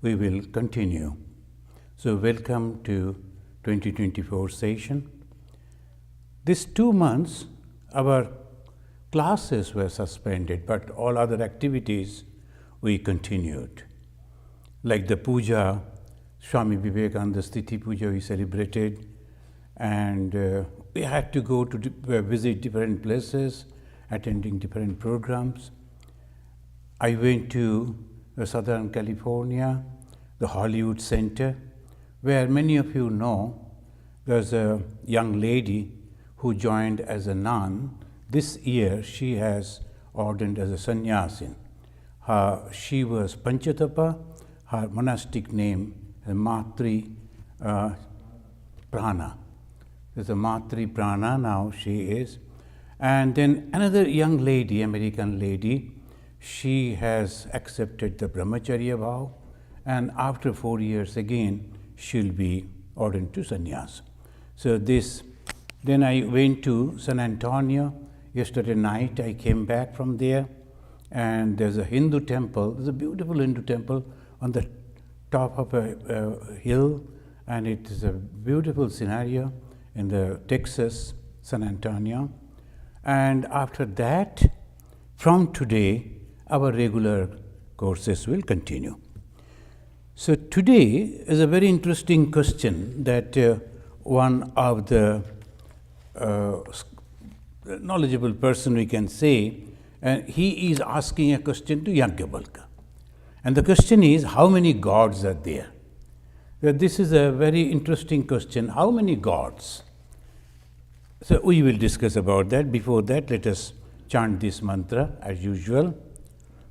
we will continue. So welcome to 2024 session. These 2 months, our classes were suspended, but all other activities we continued. Like the puja, Swami Vivekananda's Tithi Puja we celebrated, and we had to go to visit different places, attending different programs. I went to Southern California, the Hollywood Center, where many of you know there's a young lady who joined as a nun. This year she has ordained as a sannyasin. She was Panchatapa, her monastic name is Matri Prana. There's a Matri Prana now she is. And then another young lady, American lady, she has accepted the Brahmacharya vow, and after 4 years again she'll be ordained to sannyas. So then I went to San Antonio. Yesterday night I came back from there, and there's a Hindu temple. There's a beautiful Hindu temple on the top of a hill, and it is a beautiful scenario in the Texas, San Antonio. And after that, from today, our regular courses will continue. So today is a very interesting question that one of the knowledgeable person we can say, and he is asking a question to Yajnavalkya. And the question is, how many gods are there? This is a very interesting question. How many gods? So we will discuss about that. Before that, let us chant this mantra as usual.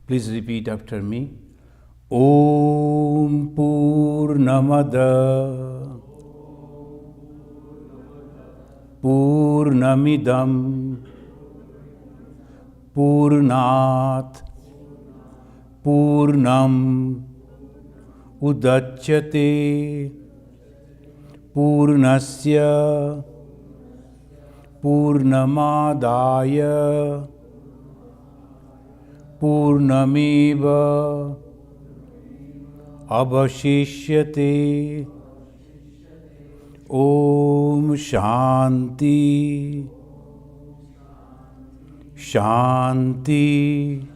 Please repeat after me. Om Purnamada Purnamidam Purnat Purnam Udachyate Purnasya Purnamadaya Purnameva Avashishyate. Om Shanti Shanti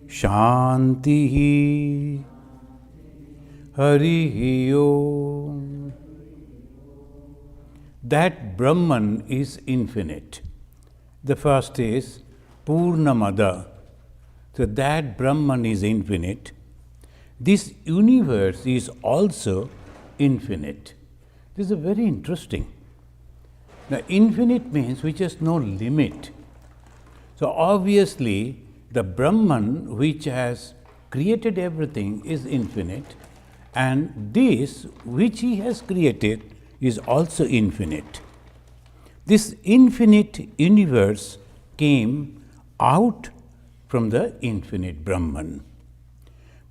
Shanti Hari Om. That Brahman is infinite. The first is Purnamada. So that Brahman is infinite. This universe is also infinite. This is very interesting. Now, infinite means which has no limit. So obviously, the Brahman which has created everything is infinite, and this which he has created is also infinite. This infinite universe came out from the infinite Brahman.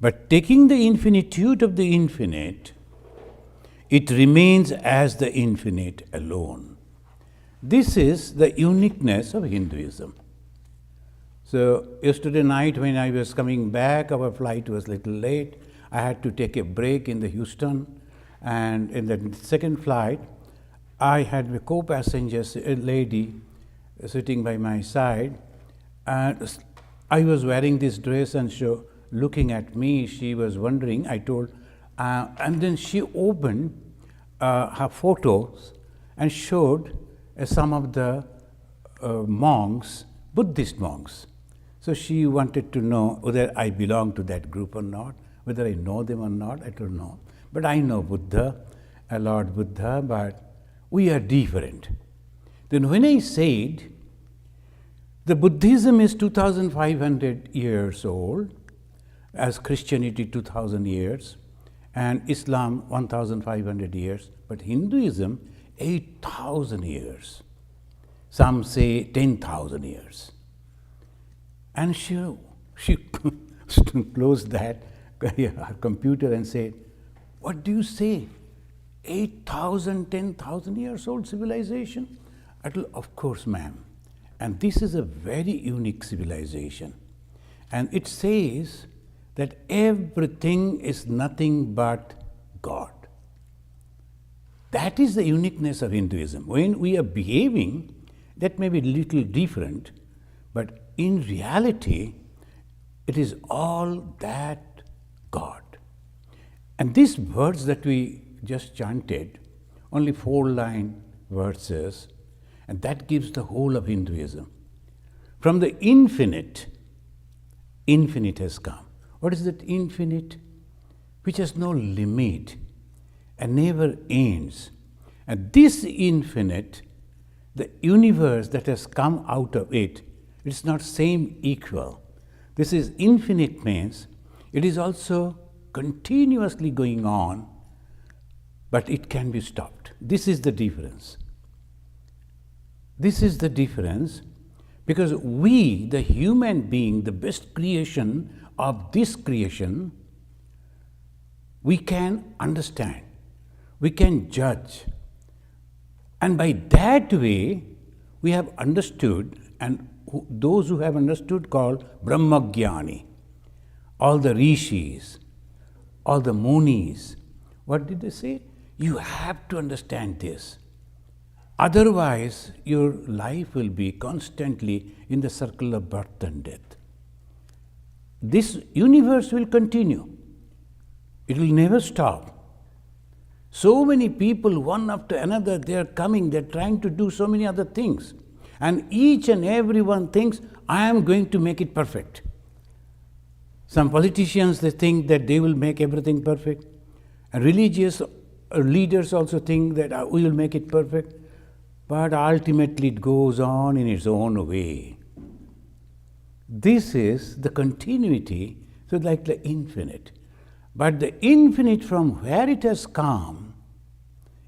But taking the infinitude of the infinite, it remains as the infinite alone. This is the uniqueness of Hinduism. So yesterday night when I was coming back, our flight was a little late. I had to take a break in the Houston, and in the second flight, I had a co-passenger, a lady sitting by my side, and I was wearing this dress, and so looking at me, she was wondering, I told, and then she opened her photos and showed some of the monks, Buddhist monks. So she wanted to know whether I belong to that group or not, whether I know them or not, I don't know. But I know Buddha, Lord Buddha, but we are different. Then when I said, the Buddhism is 2,500 years old, as Christianity 2,000 years, and Islam 1,500 years, but Hinduism 8,000 years. Some say 10,000 years. And she closed that her computer and said, what do you say? 8,000, 10,000 years old civilization? I told, of course, ma'am. And this is a very unique civilization. And it says that everything is nothing but God. That is the uniqueness of Hinduism. When we are behaving, that may be a little different, but in reality, it is all that God. And these words that we just chanted, only 4-line verses, and that gives the whole of Hinduism. From the infinite, infinite has come. What is that infinite? Which has no limit and never ends. And this infinite, the universe that has come out of it, it's not same equal. This is infinite means it is also continuously going on, but it can be stopped. This is the difference. This is the difference because we, the human being, the best creation of this creation, we can understand, we can judge. And by that way, we have understood, and those who have understood called Brahmagyani, all the Rishis, all the Munis. What did they say? You have to understand this. Otherwise, your life will be constantly in the circle of birth and death. This universe will continue. It will never stop. So many people, one after another, they are coming, they are trying to do so many other things. And each and every one thinks, I am going to make it perfect. Some politicians, they think that they will make everything perfect. And religious leaders also think that we will make it perfect. But ultimately it goes on in its own way. This is the continuity, so like the infinite. But the infinite from where it has come,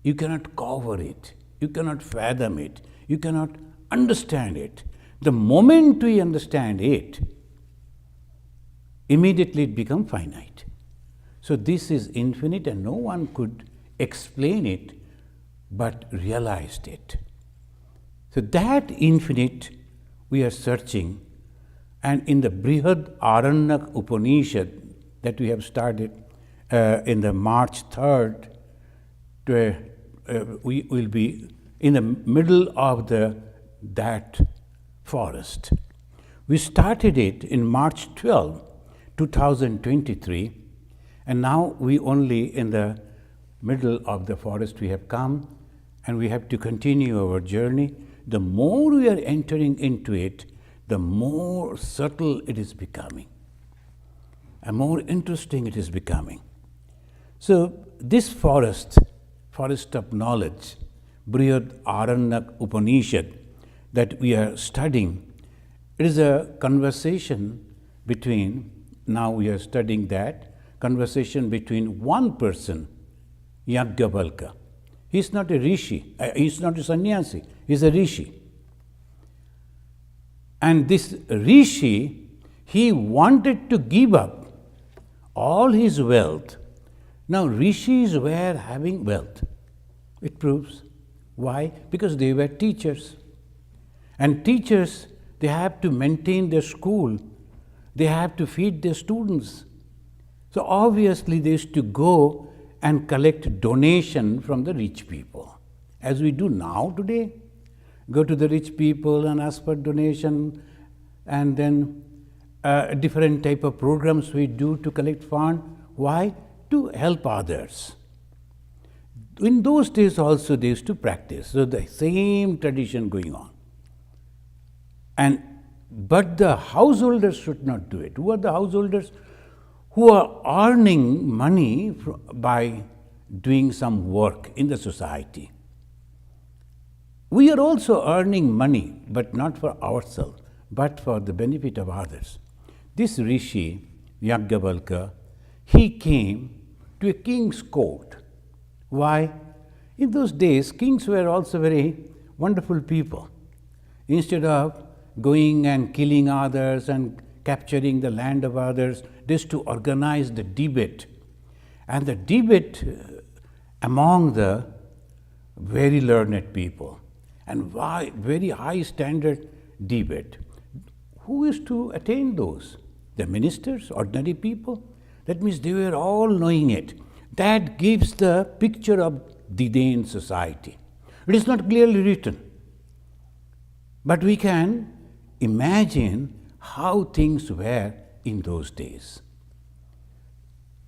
you cannot cover it, you cannot fathom it, you cannot understand it. The moment we understand it, immediately it becomes finite. So this is infinite and no one could explain it but realized it. So that infinite we are searching, and in the Brihadaranyaka Upanishad that we have started in the March 3rd, we will be in the middle of that forest. We started it in March 12, 2023, and now we only in the middle of the forest we have come, and we have to continue our journey. The more we are entering into it, the more subtle it is becoming, and more interesting it is becoming. So this forest of knowledge, Brihadaranyaka Upanishad, that we are studying, it is a conversation between, now we are studying that, conversation between one person, Yajnavalkya. He is not a Rishi, he is not a sannyasi, he is a Rishi. And this Rishi, he wanted to give up all his wealth. Now Rishis were having wealth. It proves. Why? Because they were teachers. And teachers, they have to maintain their school. They have to feed their students. So obviously they used to go and collect donation from the rich people, as we do now today. Go to the rich people and ask for donation, and then different type of programs we do to collect fund. Why? To help others. In those days also they used to practice, so the same tradition going on. But the householders should not do it. Who are the householders? Who are earning money by doing some work in the society. We are also earning money, but not for ourselves, but for the benefit of others. This Rishi, Yajnavalkya, he came to a king's court. Why? In those days, kings were also very wonderful people. Instead of going and killing others and capturing the land of others, they used to organize the debate. And the debate among the very learned people, and very high standard debate. Who is to attain those? the ministers, ordinary people. That means they were all knowing it. That gives the picture of the then society. It is not clearly written, but we can imagine how things were in those days.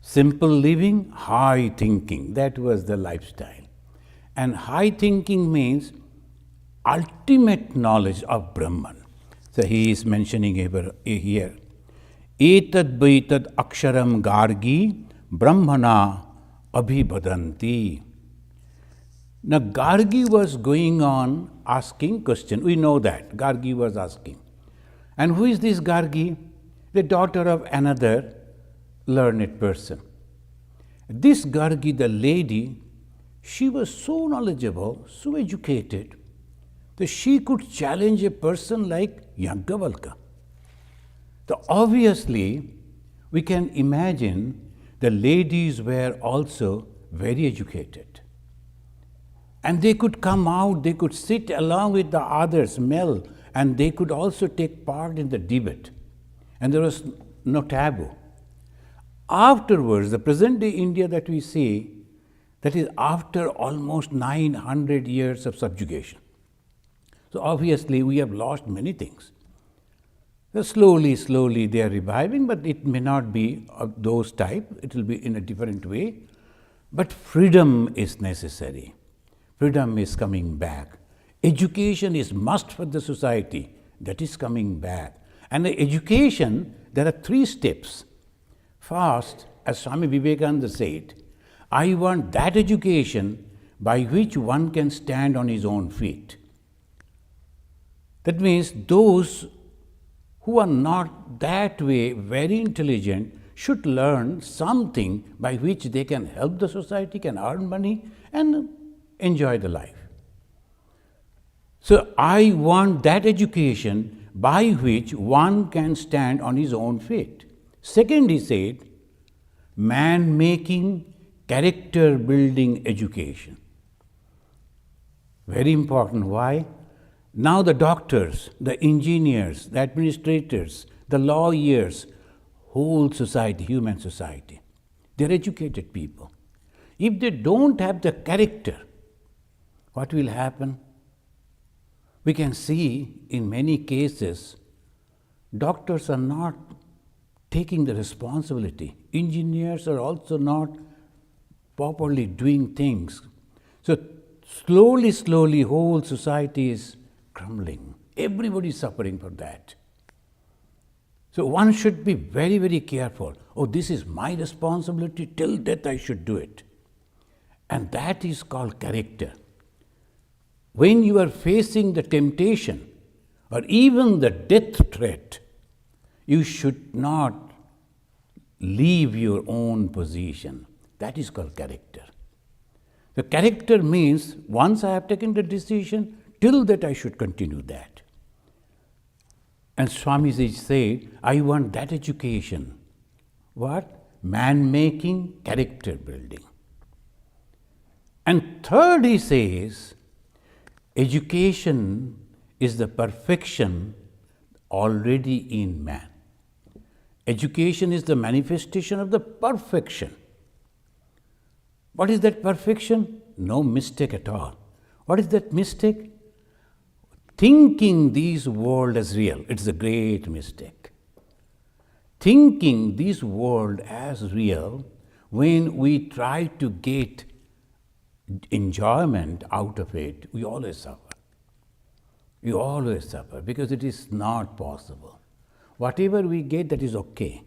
Simple living, high thinking, that was the lifestyle. And high thinking means ultimate knowledge of Brahman. So he is mentioning here, Etad Vaitad Aksharam Gargi Brahmana Abhibhadanti. Now Gargi was going on asking question. We know that Gargi was asking. And who is this Gargi? The daughter of another learned person. This Gargi, the lady, she was so knowledgeable, so educated, that she could challenge a person like Yajnavalkya. So obviously, we can imagine the ladies were also very educated. And they could come out, they could sit along with the others, male, and they could also take part in the debate. And there was no taboo. Afterwards, the present-day India that we see, that is after almost 900 years of subjugation. So obviously, we have lost many things. So slowly they are reviving, but it may not be of those type. It will be in a different way. But freedom is necessary. Freedom is coming back. Education is must for the society. That is coming back. And the education, there are 3 steps. First, as Swami Vivekananda said, I want that education by which one can stand on his own feet. That means those who are not that way very intelligent should learn something by which they can help the society, can earn money and enjoy the life. So I want that education by which one can stand on his own feet. Second, he said, man-making, character-building education. Very important. Why? Now the doctors, the engineers, the administrators, the lawyers, whole society, human society, they're educated people. If they don't have the character, what will happen? We can see in many cases, doctors are not taking the responsibility. Engineers are also not properly doing things. So slowly, whole society is crumbling. Everybody is suffering for that. So one should be very, very careful. Oh, this is my responsibility, till death I should do it. And that is called character. When you are facing the temptation or even the death threat, you should not leave your own position. That is called character. The character means once I have taken the decision, till that I should continue that. And Swamiji said, I want that education. What? Man-making, character building. And third, he says, education is the perfection already in man. Education is the manifestation of the perfection. What is that perfection? No mistake at all. What is that mistake? Thinking this world as real. It's a great mistake. Thinking this world as real, when we try to get enjoyment out of it, we always suffer. We always suffer because it is not possible. Whatever we get, that is okay.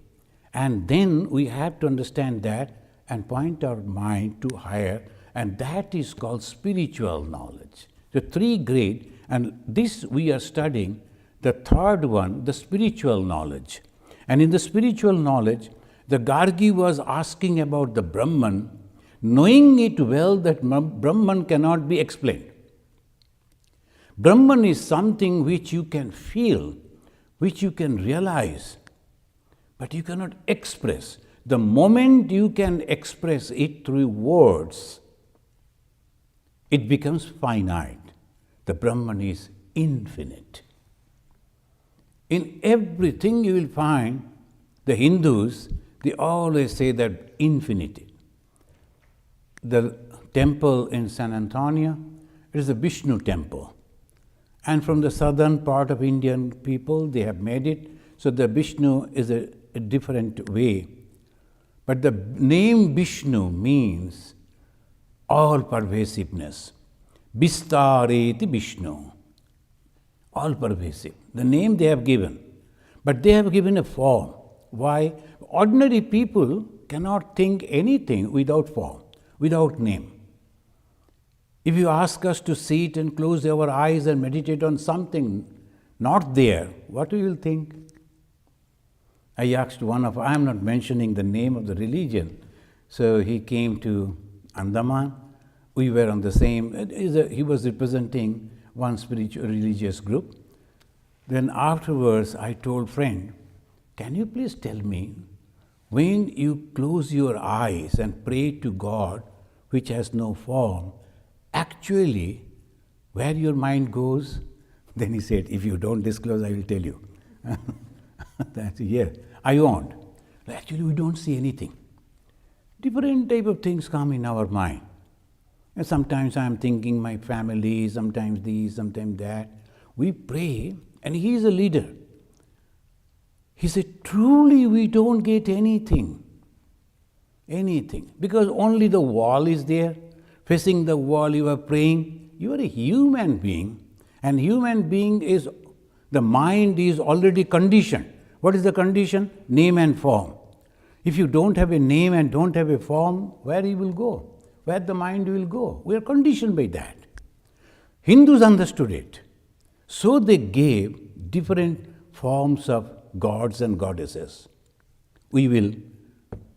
And then we have to understand that and point our mind to higher, and that is called spiritual knowledge. The 3 great, and this we are studying, the third one, the spiritual knowledge. And in the spiritual knowledge, the Gargi was asking about the Brahman, knowing it well that Brahman cannot be explained. Brahman is something which you can feel, which you can realize, but you cannot express. The moment you can express it through words, it becomes finite. The Brahman is infinite. In everything you will find The Hindus, they always say that infinity. The temple in San Antonio, it is a Vishnu temple. And from the southern part of Indian people, they have made it. So the Vishnu is a different way. But the name Vishnu means all pervasiveness. Vistareti Vishnu. All pervasive. The name they have given. But they have given a form. Why? Ordinary people cannot think anything without form, without name. If you ask us to sit and close our eyes and meditate on something not there, what we will think? I asked I am not mentioning the name of the religion, so he came to Andaman. We were on the same, he was representing one spiritual religious group. Then afterwards I told friend, can you please tell me, when you close your eyes and pray to God, which has no form, actually where your mind goes? Then he said, if you don't disclose, I will tell you. That's yeah, I won't. Actually, we don't see anything. Different type of things come in our mind. And sometimes I am thinking my family, sometimes this, sometimes that. We pray, and he is a leader. He said, truly we don't get anything. Anything. Because only the wall is there. Facing the wall you are praying. You are a human being. And human being is, the mind is already conditioned. What is the condition? Name and form. If you don't have a name and don't have a form, where you will go? Where the mind will go? We are conditioned by that. Hindus understood it. So they gave different forms of gods and goddesses. We will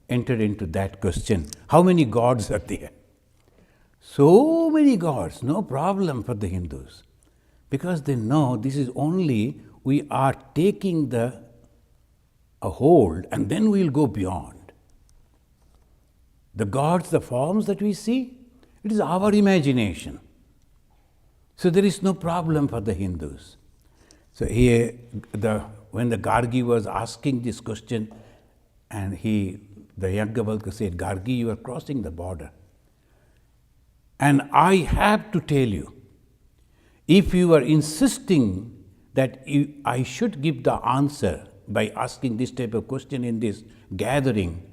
enter into that question. How many gods are there? So many gods, no problem for the Hindus. Because they know this is only, we are taking a hold and then we will go beyond. The gods, the forms that we see, it is our imagination. So there is no problem for the Hindus. So here, when the Gargi was asking this question, and the Yajnavalkya said, Gargi, you are crossing the border. And I have to tell you, if you are insisting that I should give the answer by asking this type of question in this gathering,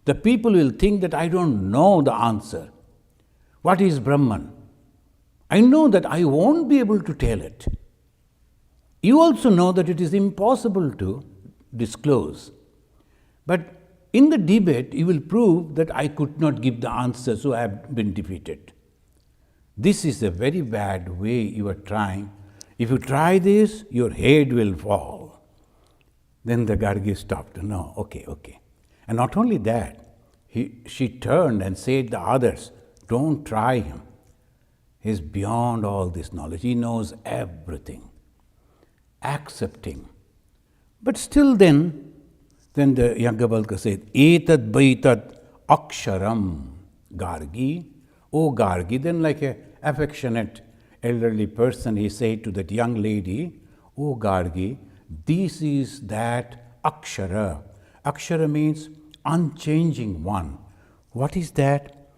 the people will think that I don't know the answer. What is Brahman? I know that I won't be able to tell it. You also know that it is impossible to disclose. But in the debate, you will prove that I could not give the answer, so I have been defeated. This is a very bad way you are trying. If you try this, your head will fall. Then the Gargi stopped. No, okay. And not only that, she turned and said to the others, don't try him. He is beyond all this knowledge. He knows everything. Accept him. But still then the Yajnavalkya said, Etad baitat aksharam Gargi. Oh Gargi, then like an affectionate elderly person, he said to that young lady, oh Gargi, this is that akshara. Akshara means unchanging one. What is that?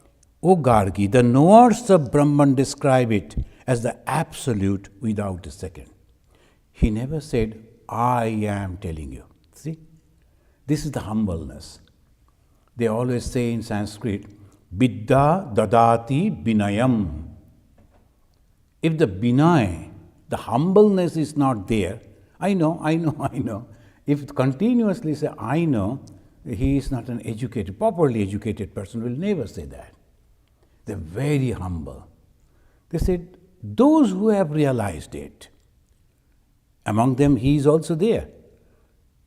O Gargi, the knowers of Brahman describe it as the absolute without a second. He never said, I am telling you. See? This is the humbleness. They always say in Sanskrit, Vidya dadati binayam. If the binay, the humbleness is not there, I know. If continuously say, I know, he is not an educated, properly educated person, will never say that. They're very humble. They said, those who have realized it, among them he is also there.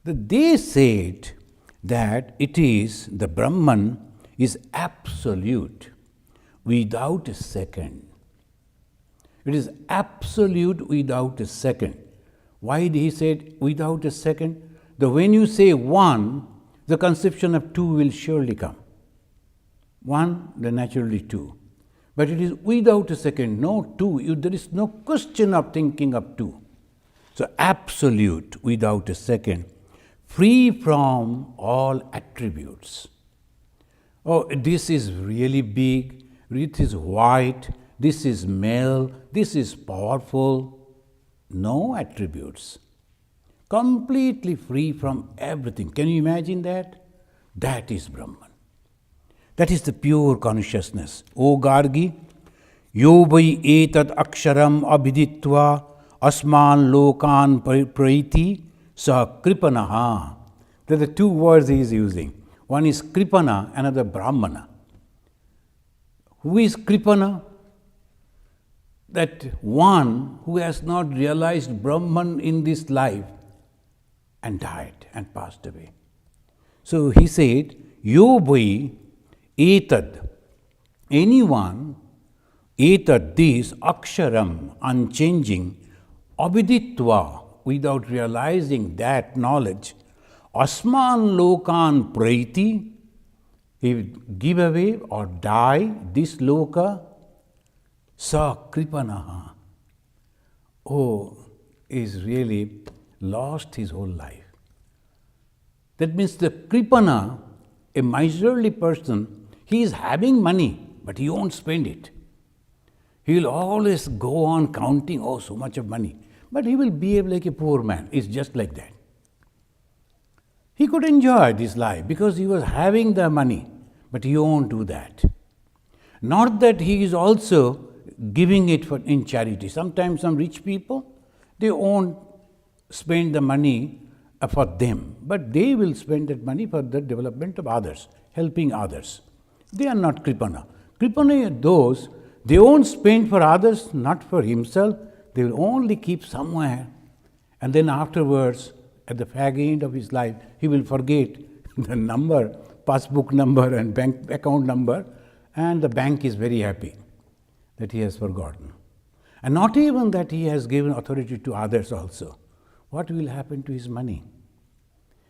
They said that it is, the Brahman is absolute without a second. It is absolute without a second. Why did he say without a second? When you say one, the conception of two will surely come. One, then naturally two. But it is without a second, no two. There is no question of thinking of two. So absolute without a second. free from all attributes. Oh, this is really big, this is white, this is male, this is powerful. No attributes. Completely free from everything. Can you imagine that? That is Brahman. That is the pure consciousness. O Gargi, yo vai etad aksharam abhiditva asman lokan praiti sa kripanaha. There are the two words he is using. One is kripana, another brahmana. Who is kripana? That one who has not realized Brahman in this life and died and passed away. So he said, yo vai etad, anyone, etad, this, aksharam, unchanging, abhiditva, without realizing that knowledge, asman lokan praiti, he will give away or die this loka, sa kripanaha. Oh, is really lost his whole life. That means the kripana, a miserly person, he is having money, but he won't spend it. He will always go on counting, oh, so much of money. But he will behave like a poor man. It's just like that. He could enjoy this life because he was having the money, but he won't do that. Not that he is also giving it in charity. Sometimes some rich people, they won't spend the money for them, but they will spend that money for the development of others, helping others. They are not kripana. Kripana are those, they won't spend for others, not for himself. They will only keep somewhere, and then afterwards, at the fag end of his life, he will forget the number, passbook number and bank account number, and the bank is very happy that he has forgotten. And not even that he has given authority to others also. What will happen to his money?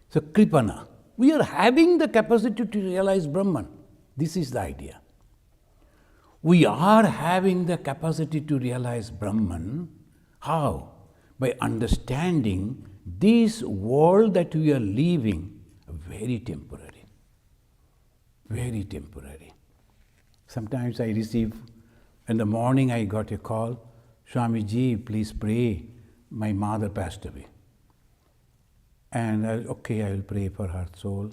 So, kripana. We are having the capacity to realize Brahman. This is the idea. We are having the capacity to realize Brahman. How? By understanding this world that we are living, very temporary. Very temporary. Sometimes I receive, in the morning I got a call, Swamiji, please pray, my mother passed away. And okay, I will pray for her soul.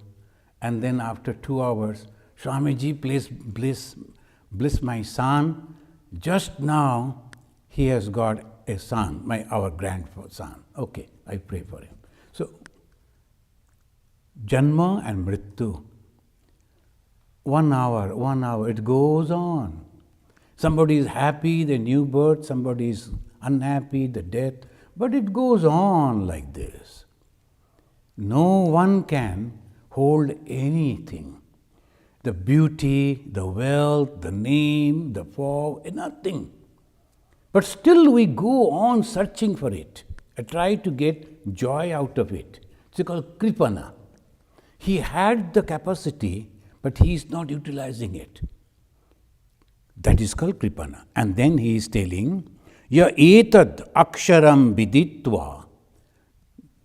And then after 2 hours, Swamiji, please bless my son. Just now, he has got a son, our grandson. Okay, I pray for him. So, Janma and Mrityu. 1 hour, it goes on. Somebody is happy, the new birth, somebody is unhappy, the death, but it goes on like this. No one can hold anything. The beauty, the wealth, the name, the form, nothing. But still we go on searching for it. I try to get joy out of it. It's called kripana. He had the capacity, but he is not utilizing it. That is called kripana. And then he is telling, ya etad aksharam viditva.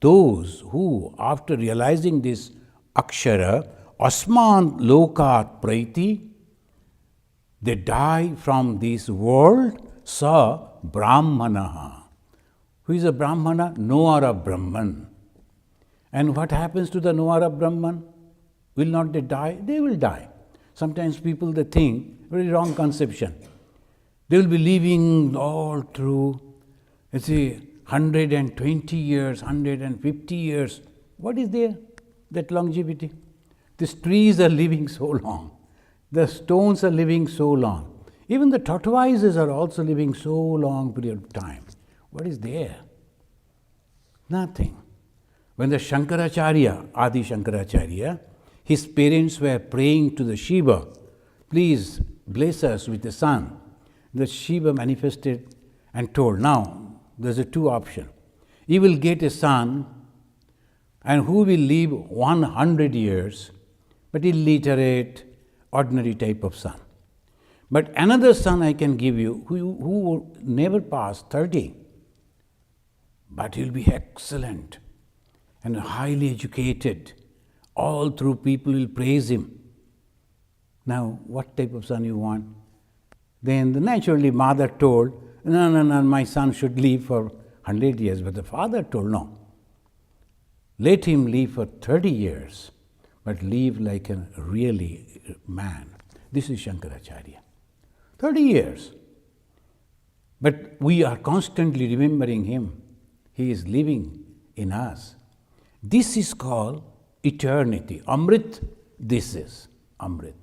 Those who, after realizing this akshara, asman lokat praiti, they die from this world, sa brahmanaha. Who is a brahmana? Knower of Brahman. And what happens to the knower of Brahman? Will not they die? They will die. Sometimes people, they think, very wrong conception. They will be living all through, let's say, 120 years, 150 years. What is there? That longevity. These trees are living so long. The stones are living so long. Even the tortoises are also living so long period of time. What is there? Nothing. When the Shankaracharya, Adi Shankaracharya, his parents were praying to the Shiva, please bless us with the son. The Shiva manifested and told, now there's a two option. You will get a son and who will live 100 years, but illiterate, ordinary type of son. But another son I can give you who will never pass 30, but he'll be excellent. and highly educated. All through people will praise him. Now, what type of son you want? Then the naturally mother told, no, my son should live for 100 years. But the father told, no. Let him live for 30 years, but live like a really man. This is Shankaracharya. 30 years. But we are constantly remembering him. He is living in us. This is called eternity. Amrit, this is Amrit.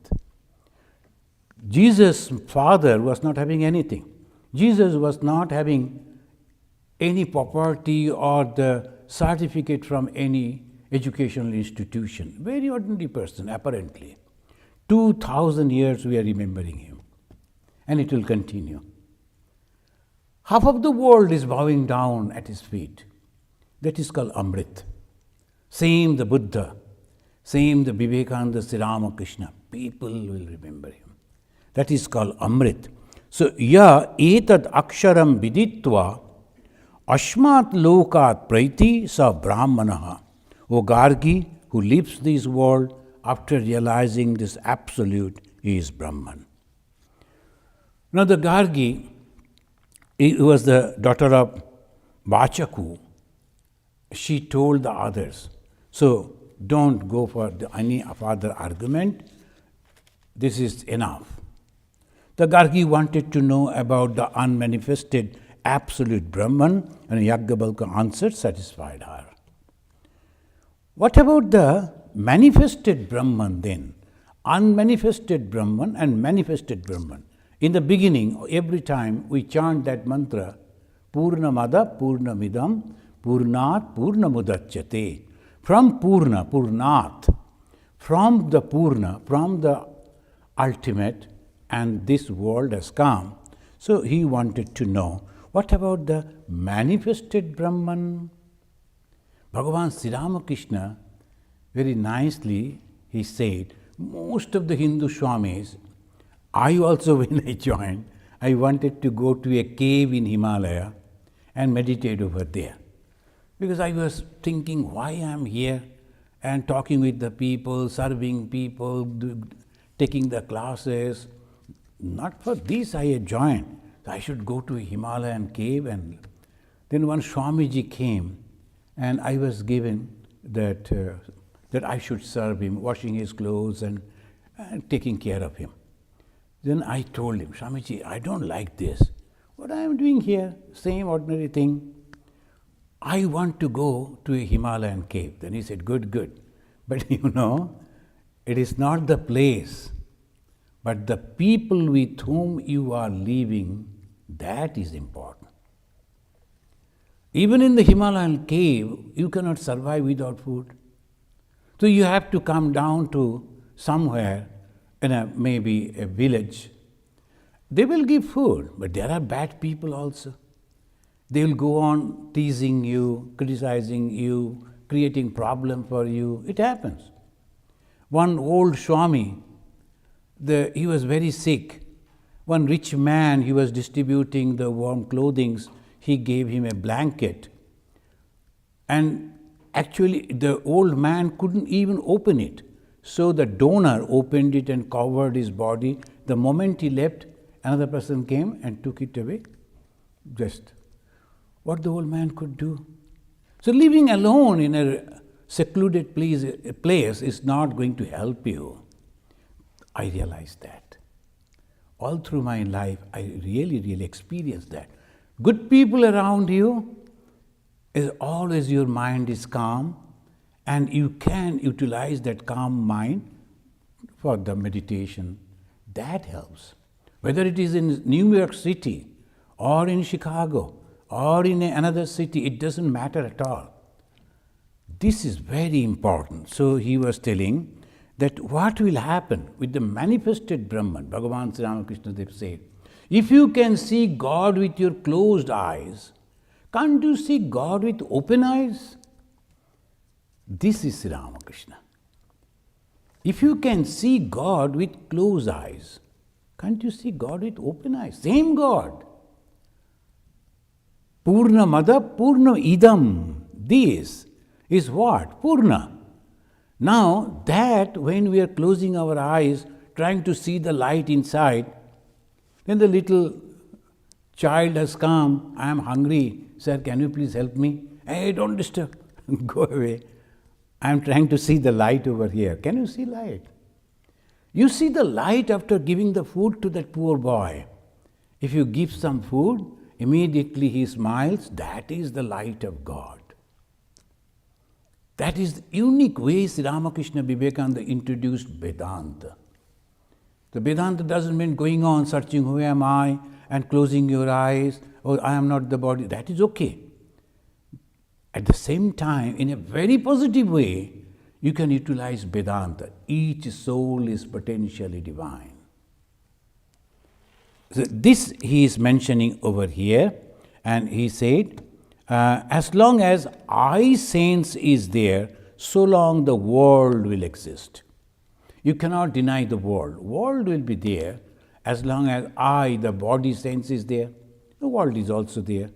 Jesus' father was not having anything. Jesus was not having any property or the certificate from any educational institution. Very ordinary person, apparently. 2000 years we are remembering him. And it will continue. Half of the world is bowing down at his feet. That is called Amrit. Same the Buddha, same the Vivekananda, Sri Ramakrishna. People will remember him. That is called Amrit. So, ya etad aksharam viditva ashmat lokat praiti sa brahmanaha. O Gargi, who lives this world after realizing this absolute, is Brahman. Now, the Gargi was the daughter of Vachaku. She told the others, so don't go for any further argument. This is enough. The Gargi wanted to know about the unmanifested absolute Brahman, and Yajnavalkya answer satisfied her. What about the manifested Brahman then? Unmanifested Brahman and manifested Brahman. In the beginning, every time we chant that mantra, Purnamada Purnamidam Purnat Purnamudachyate. From Purna, Purnat, from the Purna, from the ultimate, and this world has come. So he wanted to know, what about the manifested Brahman? Bhagavan Sri Ramakrishna, very nicely, he said, most of the Hindu Swamis, I also, when I joined, I wanted to go to a cave in Himalaya and meditate over there. Because I was thinking, why I am here and talking with the people, serving people, taking the classes. Not for this I had joined. I should go to a Himalayan cave. And then one Swamiji came, and I was given that I should serve him, washing his clothes and taking care of him. Then I told him, Swamiji, I don't like this. What I am doing here, same ordinary thing. I want to go to a Himalayan cave. Then he said, good. But you know, it is not the place, but the people with whom you are living, that is important. Even in the Himalayan cave, you cannot survive without food. So you have to come down to somewhere in maybe a village. They will give food, but there are bad people also. They will go on teasing you, criticizing you, creating problem for you. It happens. One old Swami, he was very sick. One rich man, he was distributing the warm clothing. He gave him a blanket. And actually, the old man couldn't even open it. So the donor opened it and covered his body. The moment he left, another person came and took it away. Just what the old man could do. So living alone in a secluded place is not going to help you. I realized that. All through my life, I really experienced that. Good people around you, is always your mind is calm, and you can utilize that calm mind for the meditation. That helps. Whether it is in New York City or in Chicago or in another city, it doesn't matter at all. This is very important. So he was telling that what will happen with the manifested Brahman, Bhagavan Sri Ramakrishna Dev said, if you can see God with your closed eyes, can't you see God with open eyes? This is Sri Ramakrishna. If you can see God with closed eyes, can't you see God with open eyes? Same God. Purna Mada Purna Idam. This is what? Purna. Now, that when we are closing our eyes, trying to see the light inside, then the little child has come, I am hungry, sir, can you please help me? Hey, don't disturb, go away. I am trying to see the light over here. Can you see light? You see the light after giving the food to that poor boy. If you give some food, immediately he smiles. That is the light of God. That is the unique way Sri Ramakrishna Vivekananda introduced Vedanta. The Vedanta doesn't mean going on searching who am I and closing your eyes, or I am not the body. That is okay. At the same time, in a very positive way, you can utilize Vedanta. Each soul is potentially divine. So this he is mentioning over here, and he said, as long as I sense is there, so long the world will exist. You cannot deny the world. World will be there as long as I, the body sense is there. The world is also there.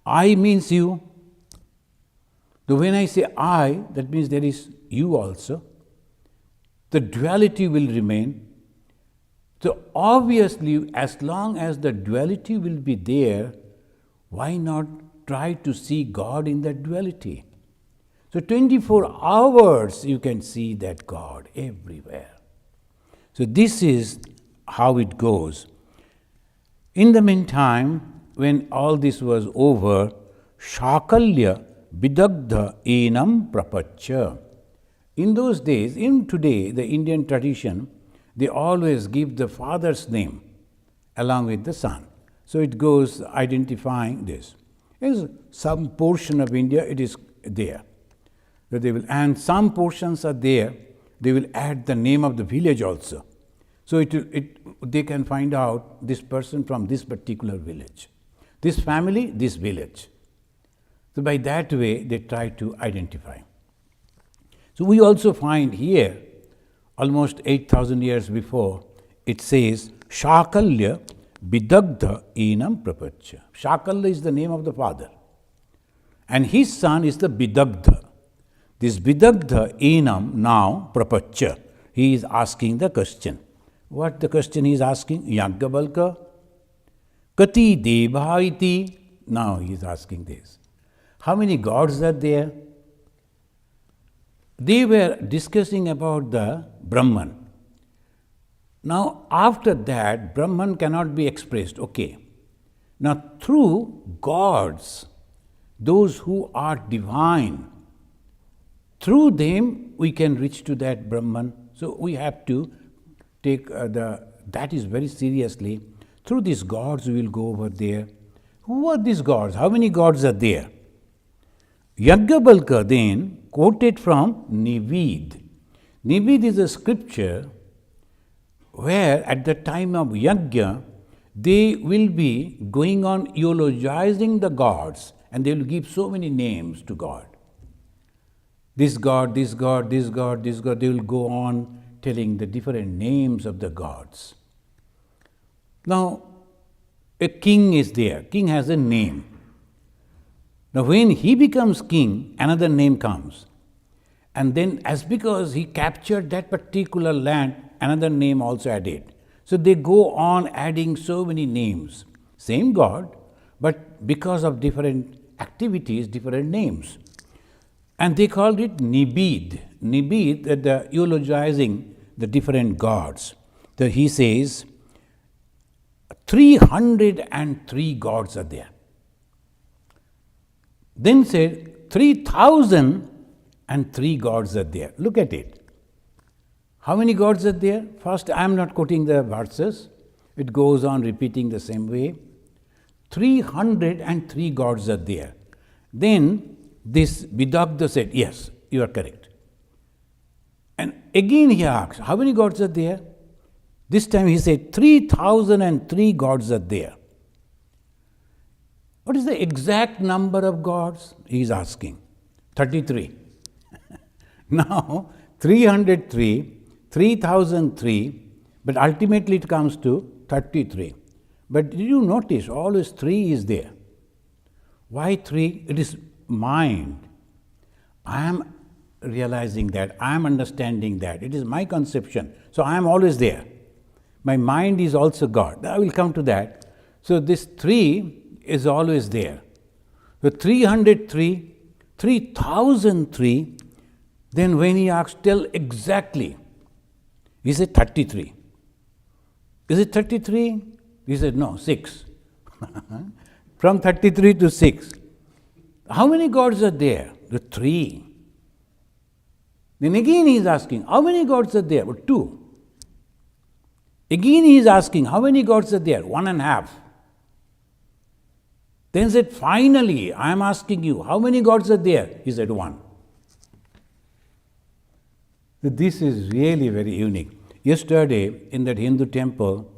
I means you. So when I say I, that means there is you also. The duality will remain. So obviously, as long as the duality will be there, why not try to see God in that duality? So 24 hours you can see that God everywhere. So this is how it goes. In the meantime, when all this was over, Shakalya Vidagdha enam prapacha. In those days, in today, the Indian tradition, they always give the father's name along with the son. So it goes identifying this. In some portion of India, it is there. So they will, and some portions are there, they will add the name of the village also. So they can find out this person from this particular village, this family, this village. So by that way, they try to identify. So we also find here, almost 8,000 years before, it says, Shakalya Vidagdha enam prapacha. Shakalya is the name of the father. And his son is the Vidagdha. This Vidagdha enam now prapacha. He is asking the question. What the question he is asking? Yajnavalkya Kati deva iti. Now he is asking this. How many gods are there? They were discussing about the Brahman. Now, after that, Brahman cannot be expressed. Okay. Now, through gods, those who are divine, through them we can reach to that Brahman. So, we have to take that is very seriously. Through these gods, we will go over there. Who are these gods? How many gods are there? Yajnavalkya then quoted from Nivid. Nivid is a scripture where at the time of Yajna, they will be going on eulogizing the gods, and they will give so many names to God. This God, this God, this God, this God, they will go on telling the different names of the gods. Now, a king is there. King has a name. Now, when he becomes king, another name comes. And then, as because he captured that particular land, another name also added. So, they go on adding so many names. Same God, but because of different activities, different names. And they called it Nibid. Nibid, the eulogizing the different gods. So, he says, 303 gods are there. Then said, 3,003 gods are there. Look at it. How many gods are there? First, I am not quoting the verses. It goes on repeating the same way. 303 gods are there. Then this Vidagdha said, yes, you are correct. And again he asked, how many gods are there? This time he said, 3,003 gods are there. What is the exact number of gods? He is asking. 33. Now, 303, 3003, but ultimately it comes to 33. But did you notice always 3 is there? Why 3? It is mind. I am realizing that, I am understanding that. It is my conception. So I am always there. My mind is also God. I will come to that. So this 3 is always there. So 303, 3003, then when he asks, tell exactly, he said 33. Is it 33? He said, no, 6. From 33 to 6. How many gods are there? The 3. Then again he is asking, how many gods are there? 2. Again he is asking, how many gods are there? 1.5. Then said, finally, I am asking you, how many gods are there? He said, 1. This is really very unique. Yesterday, in that Hindu temple,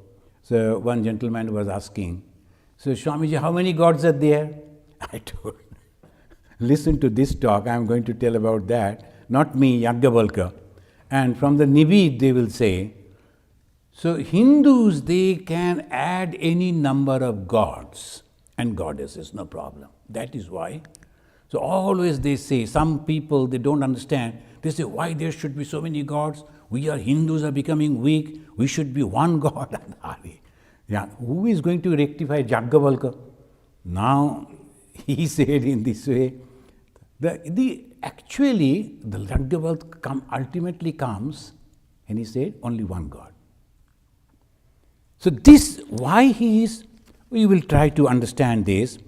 so one gentleman was asking, so Swamiji, how many gods are there? I told, listen to this talk, I am going to tell about that. Not me, Yajnavalkya. And from the Nivid they will say, so Hindus, they can add any number of gods and goddesses, no problem. That is why. So always they say, some people, they don't understand. They say, why there should be so many gods? We are Hindus are becoming weak. We should be one God. Yeah, who is going to rectify Yajnavalkya? Now, he said in this way, actually, the Yajnavalkya ultimately comes, and he said, only one God. So this, why he is, we will try to understand this.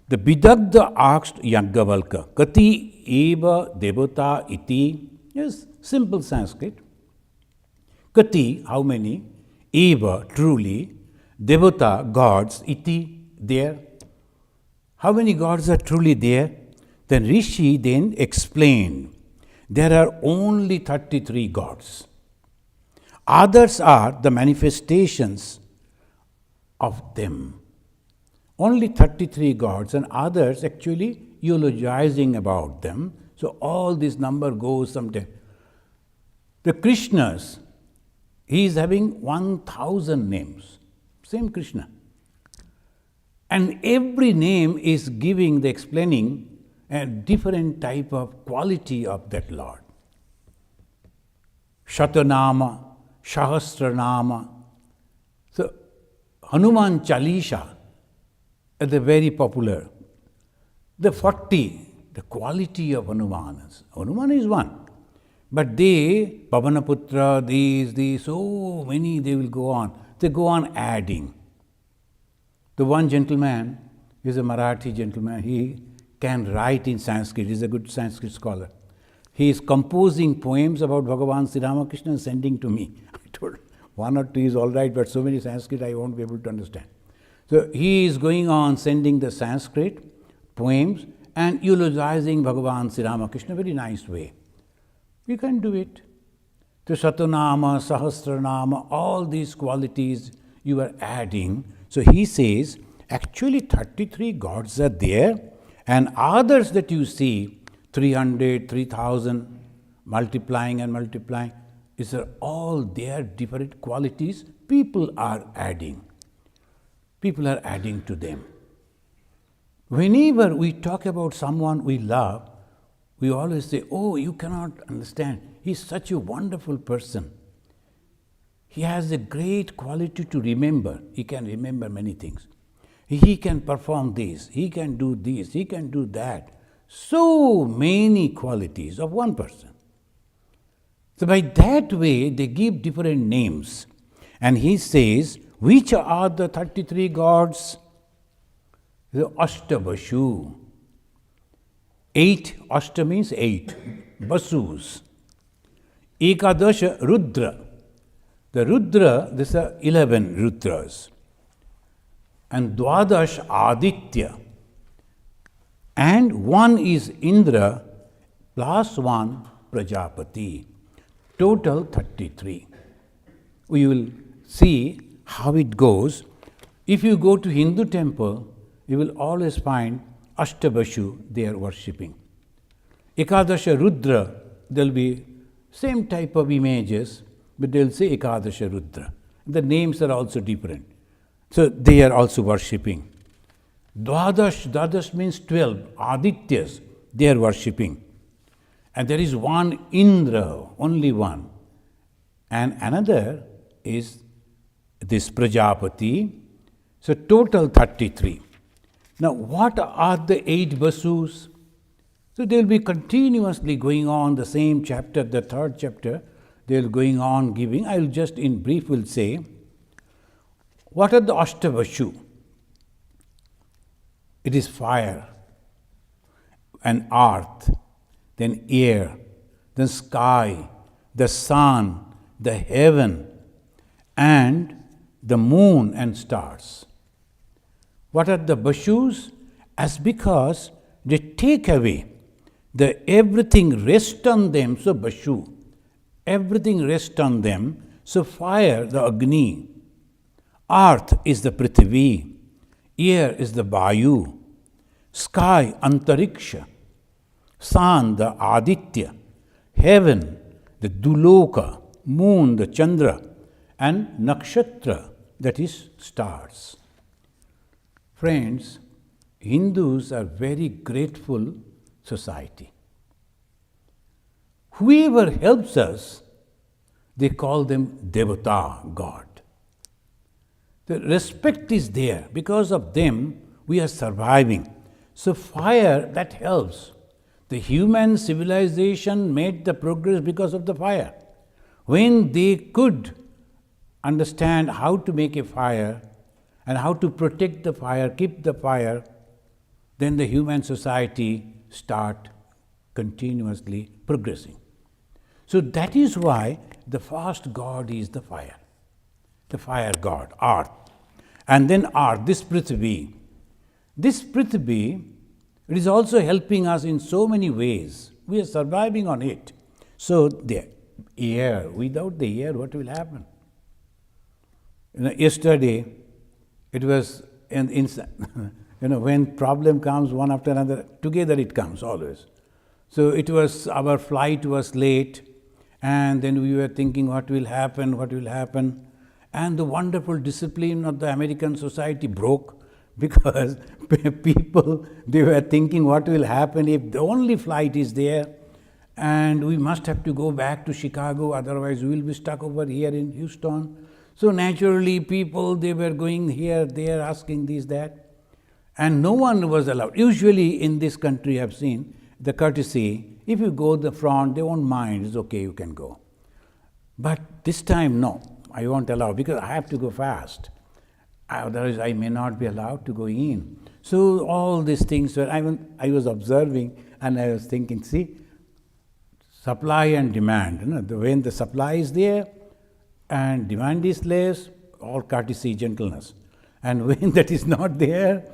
The Vidagdha asked Yajnavalkya, Kati eva devata iti, yes, simple Sanskrit. Kati, how many? Eva, truly. Devata, gods. Iti, there. How many gods are truly there? Then Rishi then explained, there are only 33 gods. Others are the manifestations of them. Only 33 gods and others actually eulogizing about them. So all this number goes sometime. The Krishnas, he is having 1,000 names. Same Krishna. And every name is giving the explaining a different type of quality of that Lord. Shatanama, Sahasranama. So Hanuman Chalisha, the very popular. The 40, the quality of Hanuman. Hanuman is one. But they, Pavanaputra, these, so many, they will go on. They go on adding. The one gentleman is a Marathi gentleman. He can write in Sanskrit. He is a good Sanskrit scholar. He is composing poems about Bhagavan Sri Ramakrishna and sending to me. I told, 1 or 2 is all right, but so many Sanskrit I won't be able to understand. So he is going on sending the Sanskrit poems and eulogizing Bhagavan Sri Ramakrishna in a very nice way. You can do it. The Satanama, Sahasranama, all these qualities you are adding. So he says, actually 33 gods are there, and others that you see, 300, 3,000, multiplying and multiplying, is all their different qualities people are adding. People are adding to them. Whenever we talk about someone we love, we always say, oh, you cannot understand. He's such a wonderful person. He has a great quality to remember. He can remember many things. He can perform this. He can do this. He can do that. So many qualities of one person. So by that way, they give different names. And he says, which are the 33 gods? The Ashtabashu. 8, Ashta means 8, Basus. Ekadasha Rudra. The Rudra, these are 11 Rudras. And Dwadash Aditya. And 1 is Indra plus 1 Prajapati. Total 33. We will see how it goes. If you go to Hindu temple, you will always find Ashtabashu they are worshipping. Ekadasha Rudra, there will be same type of images, but they will say Ekadasha Rudra. The names are also different. So they are also worshipping. Dwadash means 12, Adityas, they are worshipping. And there is one Indra, only one. And another is this Prajapati. So total 33. Now what are the 8 Vasus? So they will be continuously going on the same chapter, the 3rd chapter. They will going on giving. I will just in brief will say, what are the Ashtavashu? It is fire and earth, then air, then sky, the sun, the heaven, and the moon and stars. What are the Vashus? As because they take away everything rests on them, so Vashu. Everything rests on them, so fire, the Agni. Earth is the Prithvi. Air is the Vayu. Sky, Antariksha. Sun, the Aditya. Heaven, the Duloka. Moon, the Chandra. And Nakshatra, that is stars. Friends, Hindus are very grateful society. Whoever helps us, they call them Devata, God. The respect is there. Because of them, we are surviving. So fire, that helps. The human civilization made the progress because of the fire. When they could understand how to make a fire and how to protect the fire, keep the fire, then the human society start continuously progressing. So that is why the first God is the fire God, earth. And then earth, this Prithvi. This Prithvi, it is also helping us in so many ways. We are surviving on it. So the air, without the air, what will happen? Yesterday, it was, when problem comes one after another, together it comes always. So it was, our flight was late, and then we were thinking what will happen. And the wonderful discipline of the American society broke because people, they were thinking what will happen if the only flight is there and we must have to go back to Chicago, otherwise we will be stuck over here in Houston. So naturally people, they were going here, there, asking this, that, and no one was allowed. Usually in this country I have seen the courtesy, if you go the front, they won't mind, it's okay, you can go. But this time, no, I won't allow because I have to go fast. Otherwise, I may not be allowed to go in. So all these things were, I was observing and I was thinking, see, supply and demand. When the supply is there and demand is less, all courtesy, gentleness. And when that is not there,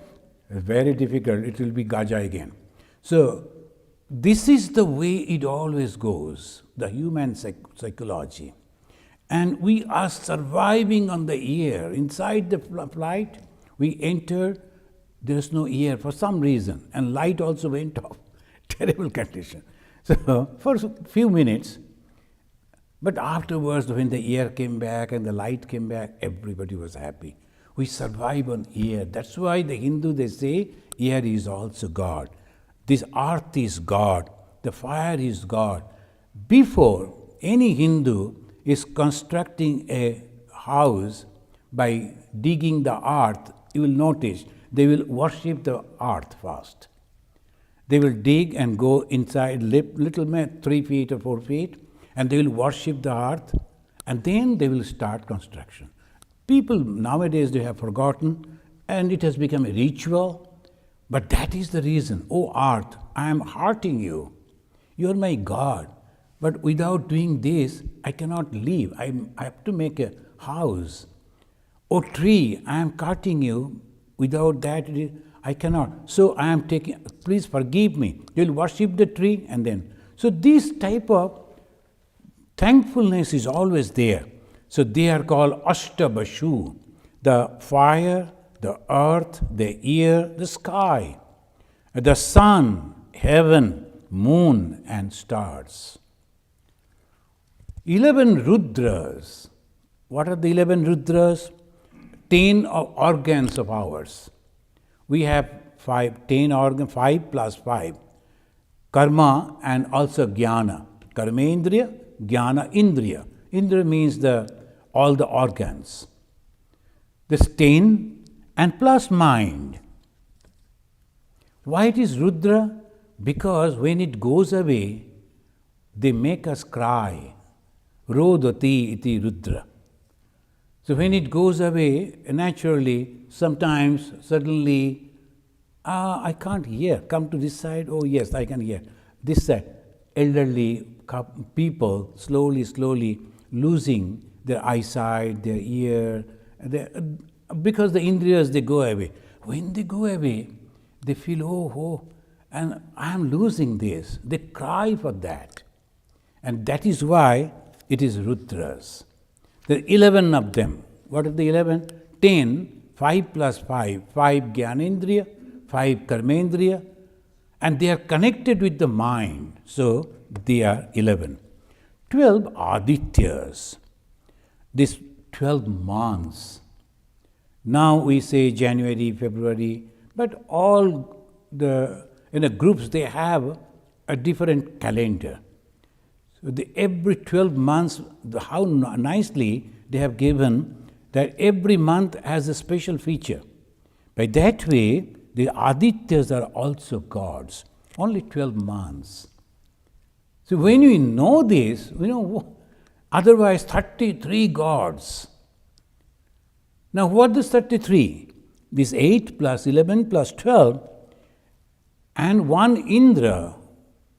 it's very difficult. It will be gaja again. So this is the way it always goes, the human psychology. And we are surviving on the air. Inside the flight, we enter, there is no air for some reason, and light also went off. Terrible condition. So for a few minutes, but afterwards, when the air came back and the light came back, everybody was happy. We survive on air. That's why the Hindu, they say, air is also God. This earth is God. The fire is God. Before any Hindu is constructing a house by digging the earth, you will notice they will worship the earth first. They will dig and go inside little 3 feet or 4 feet, and they will worship the earth, and then they will start construction. People nowadays, they have forgotten, and it has become a ritual, but that is the reason. Oh earth, I am hurting you. You are my God. But without doing this, I cannot live. I have to make a house. Oh tree, I am cutting you. Without that, I cannot. So I am taking, please forgive me. You will worship the tree and then. So this type of thankfulness is always there. So they are called Ashtabashu. The fire, the earth, the air, the sky, the sun, heaven, moon and stars. 11 Rudras. What are the 11 Rudras? 10 organs of ours. We have 10 organs, 5 plus 5. karma and also jnana. Karmendriya, jnana indriya. Indriya means all the organs. This 10 and plus mind. Why it is Rudra? Because when it goes away, they make us cry. Rodati iti Rudra. So when it goes away, naturally, sometimes, suddenly, I can't hear. Come to this side, oh yes, I can hear. This side, elderly people slowly losing their eyesight, their ear, because the indriyas, they go away. When they go away, they feel, oh, and I am losing this. They cry for that. And that is why it is Rudras. There are 11 of them. What are the 11? 10, 5 plus 5. 5 Jnanendriya, 5 Karmendriya, and they are connected with the mind. So, they are 11. 12 Adityas. These 12 months. Now we say January, February, but all the groups, they have a different calendar. So every 12 months, how nicely they have given that every month has a special feature. By that way, the Adityas are also gods, only 12 months. So when we know this, otherwise 33 gods. Now what is 33? This 8 plus 11 plus 12 and one Indra.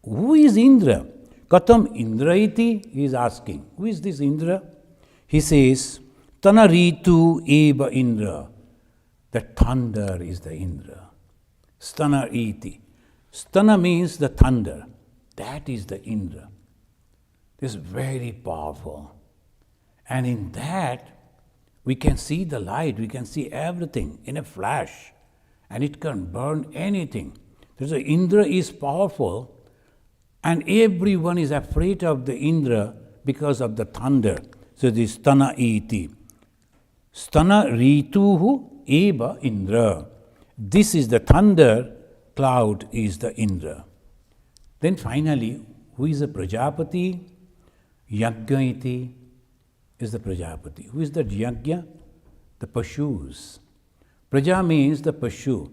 Who is Indra? Katham Indra iti? He is asking. Who is this Indra? He says, Tanaritu eva Indra. The thunder is the Indra. Stana iti. Stana means the thunder. That is the Indra. This is very powerful. And in that, we can see the light, we can see everything in a flash. And it can burn anything. So Indra is powerful. And everyone is afraid of the Indra because of the thunder. So this Stana iti. Stana rituhu eva Indra. This is the thunder, cloud is the Indra. Then finally, who is the Prajapati? Yajna iti is the Prajapati. Who is the Yajna? The Pashus. Praja means the Pashu.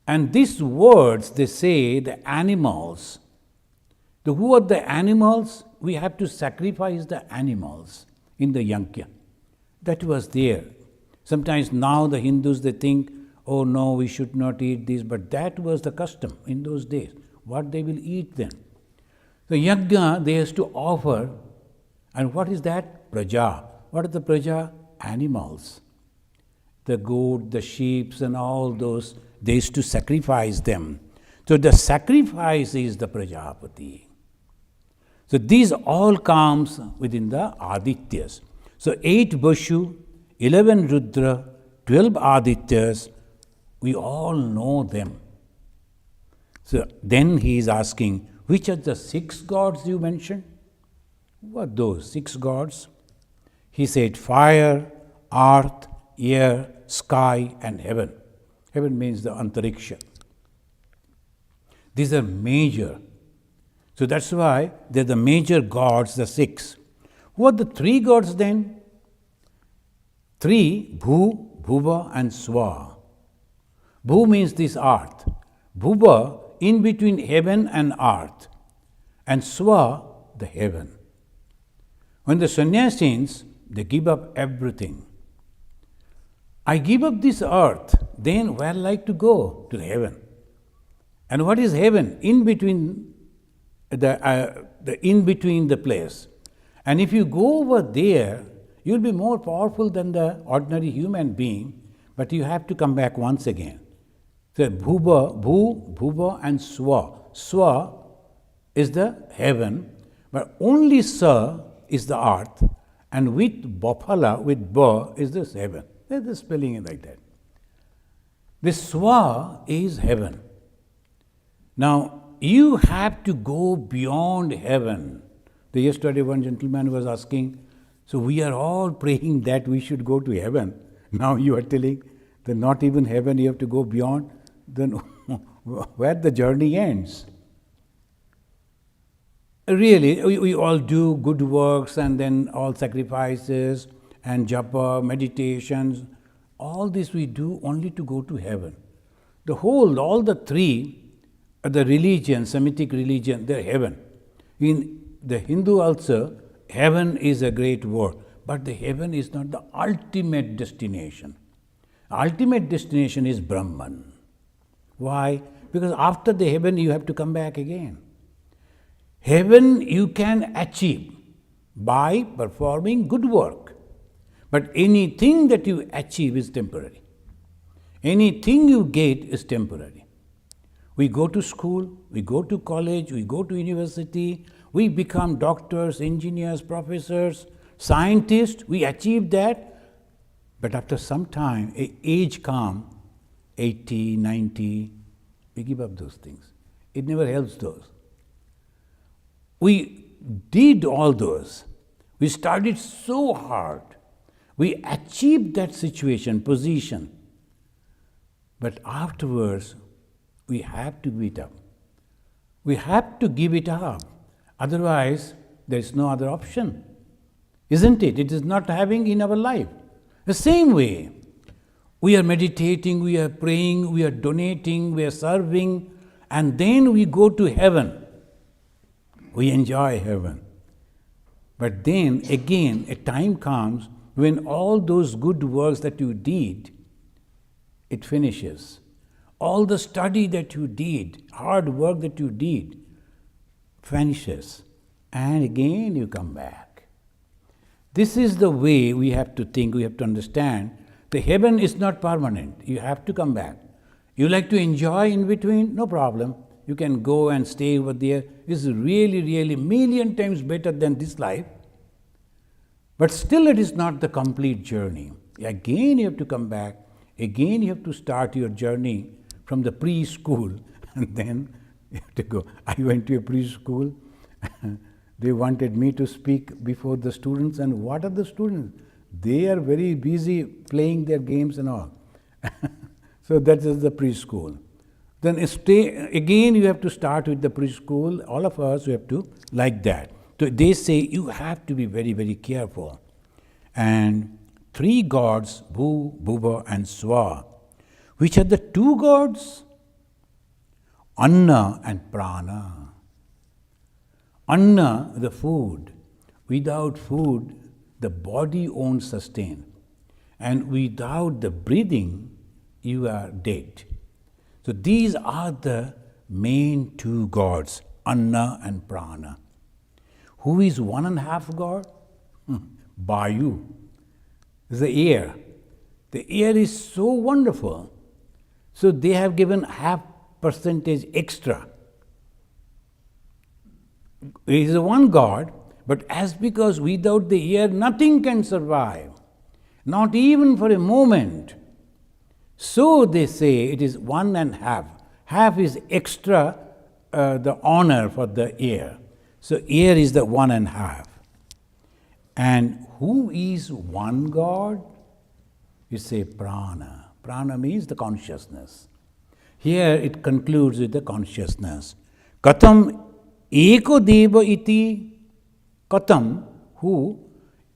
And these words, they say the animals. Who are the animals? We have to sacrifice the animals in the Yajna. That was there. Sometimes now the Hindus, they think, oh no, we should not eat this, but that was the custom in those days. What they will eat then? The Yajna, they has to offer, and what is that? Praja. What are the Praja? Animals. The goat, the sheep and all those, they used to sacrifice them. So the sacrifice is the Prajapati. So these all comes within the Adityas. So 8 Bashu, 11 Rudra, 12 Adityas, we all know them. So then he is asking, which are the 6 gods you mentioned? Who are those 6 gods? He said fire, earth, air, sky and heaven. Heaven means the antariksha. These are major. So that's why they're the major gods, the 6. Who are the 3 gods then? 3, Bhu, Bhuva and Swa. Bhu means this earth. Bhuva, in between heaven and earth. And Swa, the heaven. When the sannyasins, they give up everything. I give up this earth, then where like to go? To heaven. And what is heaven? In between the place. And if you go over there, you'll be more powerful than the ordinary human being, but you have to come back once again. So Bhuva, Bhu, Bhuva and Swa. Swa is the heaven, but only Sa is the earth, and with Baphala, with Ba, is this heaven. There's the spelling is like that. This Swa is heaven. Now, you have to go beyond heaven. Yesterday one gentleman was asking, so we are all praying that we should go to heaven. Now you are telling that not even heaven, you have to go beyond, then where the journey ends. Really, we all do good works and then all sacrifices and japa, meditations, all this we do only to go to heaven. All the three, the religion, Semitic religion, they're heaven. In the Hindu also, heaven is a great word, but the heaven is not the ultimate destination. Ultimate destination is Brahman. Why? Because after the heaven you have to come back again. Heaven you can achieve by performing good work. But anything that you achieve is temporary. Anything you get is temporary. We go to school, we go to college, we go to university, we become doctors, engineers, professors, scientists, we achieve that. But after some time, age comes, 80, 90, we give up those things. It never helps those. We did all those. We studied so hard. We achieved that situation, position. But afterwards, we have to give it up. We have to give it up. Otherwise, there is no other option. Isn't it? It is not having in our life. The same way, we are meditating, we are praying, we are donating, we are serving, and then we go to heaven. We enjoy heaven. But then again, a time comes when all those good works that you did, it finishes. All the study that you did, hard work that you did, vanishes. And again you come back. This is the way we have to think, we have to understand. The heaven is not permanent. You have to come back. You like to enjoy in between? No problem. You can go and stay over there. It's really, really million times better than this life. But still it is not the complete journey. Again you have to come back. Again you have to start your journey from the preschool. And then you have to go. I went to a preschool. They wanted me to speak before the students. And what are the students? They are very busy playing their games and all. So that is the preschool. Then again you have to start with the preschool. All of us we have to like that. So they say you have to be very, very careful. And three gods, Bhu, Bhuva and Swa. Which are the two gods? Anna and Prana. Anna, the food. Without food, the body won't sustain. And without the breathing, you are dead. So these are the main two gods, Anna and Prana. Who is 1.5 God? Vayu. The air. The air is so wonderful. So they have given 0.5% extra. It is one God, but as because without the air nothing can survive, not even for a moment. So they say it is 1.5. Half is extra, the honor for the air. So air is the 1.5. And who is one God? You say Prana. Prana means the consciousness. Here it concludes with the consciousness. Katam eko deva iti. Katam, who?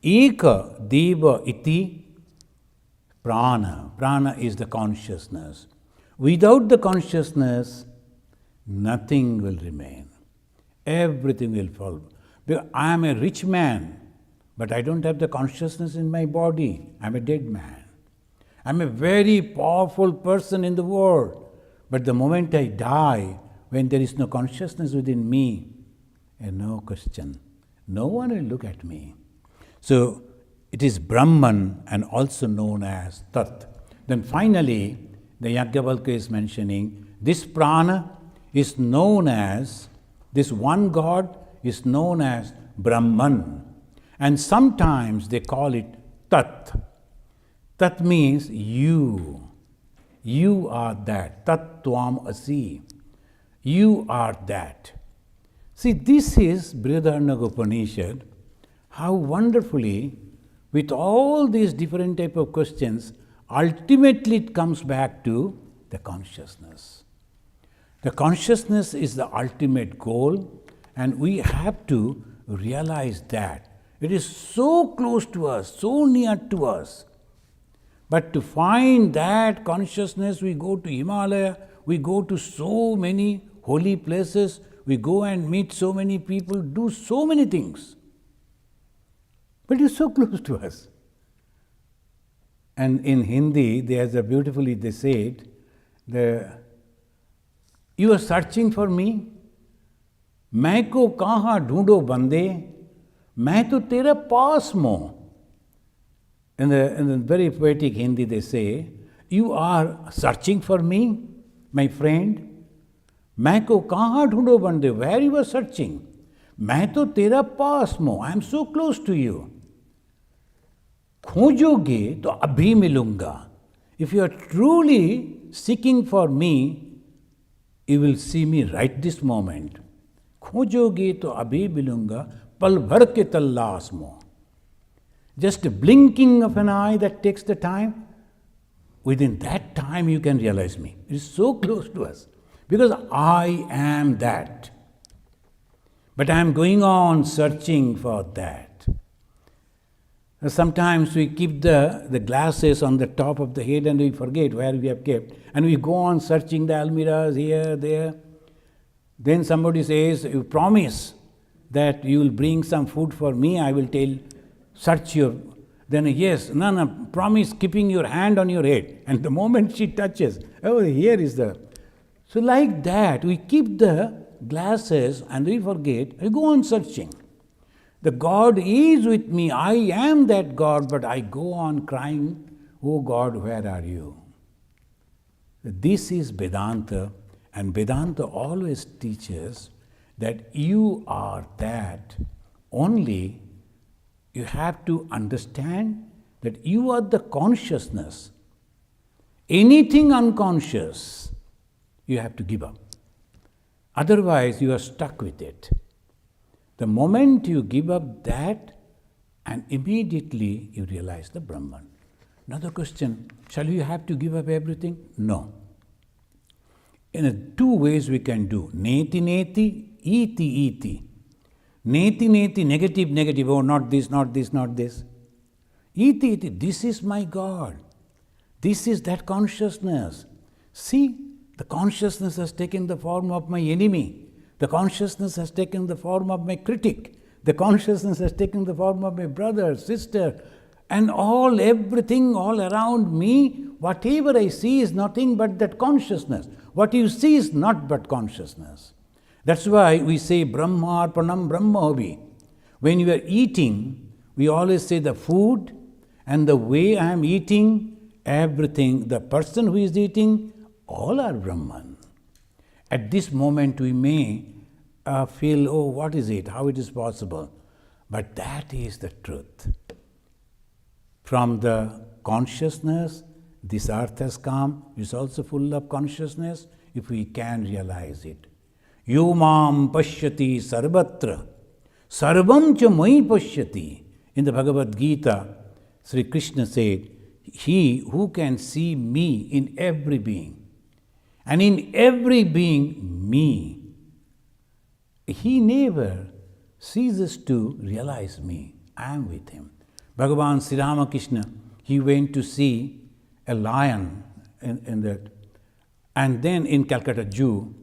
Eka deva iti. Prana. Prana is the consciousness. Without the consciousness, nothing will remain. Everything will fall. Because I am a rich man, but I don't have the consciousness in my body. I am a dead man. I am a very powerful person in the world, but the moment I die, when there is no consciousness within me, and no question, no one will look at me. So it is Brahman and also known as Tat. Then finally, the Yajnavalkya is mentioning this prana is known as, this one God is known as Brahman. And sometimes they call it Tat. Tat means you. You are that. Tat Tvam Asi. You are that. See, this is Brihadaranyaka Upanishad, how wonderfully, with all these different type of questions, ultimately it comes back to the consciousness. The consciousness is the ultimate goal, And we have to realize that. It is so close to us, so near to us. But to find that consciousness, we go to Himalaya, we go to so many holy places, we go and meet so many people, do so many things. But it's so close to us. And in Hindi, there's a beautifully they say it, you are searching for me, मैं को कहाँ ढूंढो बंदे, मैं तो तेरा पास मों. In the very poetic Hindi they say, you are searching for me, my friend, मैं को कहाँ ढूंढो बंदे, where you are searching, मैं तो तेरा पास मों, I am so close to you. खोजोगे तो अभी मिलूंगा. If you are truly seeking for me, you will see me right this moment. खोजोगे तो अभी मिलूंगा, पल भर के तलाश मों. Just a blinking of an eye that takes the time, within that time you can realize me. It is so close to us. Because I am that. But I am going on searching for that. Sometimes we keep the glasses on the top of the head and we forget where we have kept. And we go on searching the almirahs here, there. Then somebody says, you promise that you will bring some food for me, I will search your. Then yes, no, promise keeping your hand on your head. And the moment she touches, oh, here is the. So like that, we keep the glasses and we forget, we go on searching. The God is with me, I am that God, but I go on crying, oh God, where are you? This is Vedanta, and Vedanta always teaches that you are that. Only you have to understand that you are the consciousness. Anything unconscious, you have to give up. Otherwise, you are stuck with it. The moment you give up that, and immediately you realize the Brahman. Another question, shall you have to give up everything? No. In two ways we can do. Neti neti, iti iti. Neti neti, negative, negative, oh not this, not this, not this. Iti iti, this is my God. This is that consciousness. See, the consciousness has taken the form of my enemy. The consciousness has taken the form of my critic. The consciousness has taken the form of my brother, sister, and everything all around me. Whatever I see is nothing but that consciousness. What you see is not but consciousness. That's why we say Brahmarpanam Brahmavi. When you are eating, we always say the food and the way I am eating, everything, the person who is eating, all are Brahman. At this moment we may feel, oh, what is it? How it is possible? But that is the truth. From the consciousness, this earth has come, is also full of consciousness, if we can realize it. Yomam pashyati sarvatra, sarvam cha mai pashyati. In the Bhagavad Gita, Sri Krishna said, he who can see me in every being, and in every being, me, he never ceases to realize me. I am with him. Bhagavan Sri Ramakrishna, he went to see a lion in that. And then in Calcutta Zoo,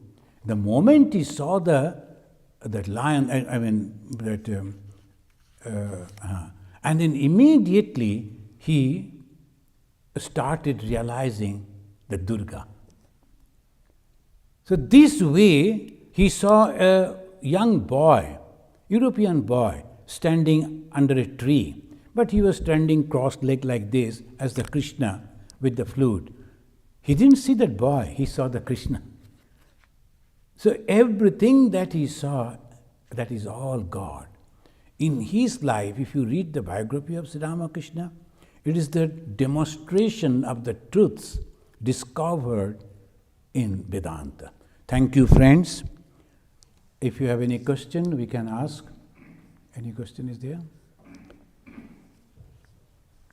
the moment he saw that lion, and then immediately he started realizing the Durga. So this way, he saw a young boy, European boy, standing under a tree. But he was standing cross-legged like this as the Krishna with the flute. He didn't see that boy, he saw the Krishna. So everything that he saw, that is all God. In his life, if you read the biography of Sri Ramakrishna, it is the demonstration of the truths discovered in Vedanta. Thank you, friends. If you have any question, we can ask. Any question is there?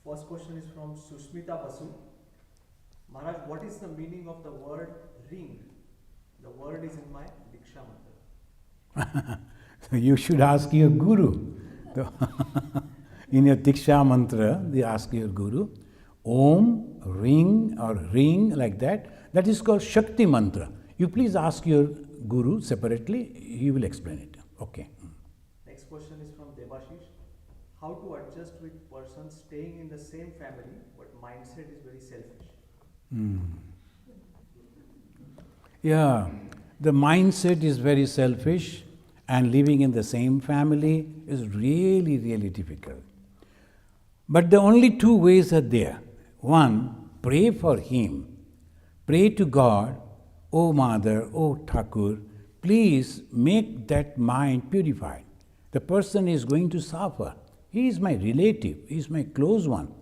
First question is from Sushmita Basu. Maharaj, what is the meaning of the word ring? The word is in my Diksha Mantra. So you should ask your guru. In your Diksha mantra, they ask your guru, Om, ring or ring like that. That is called Shakti mantra. You please ask your guru separately, he will explain it. Okay. Next question is from Devashish. How to adjust with person staying in the same family but mindset is very selfish? Yeah, the mindset is very selfish and living in the same family is really, really difficult. But the only two ways are there. One, pray for him. Pray to God, O Mother, O Thakur, please make that mind purified. The person is going to suffer. He is my relative, he is my close one.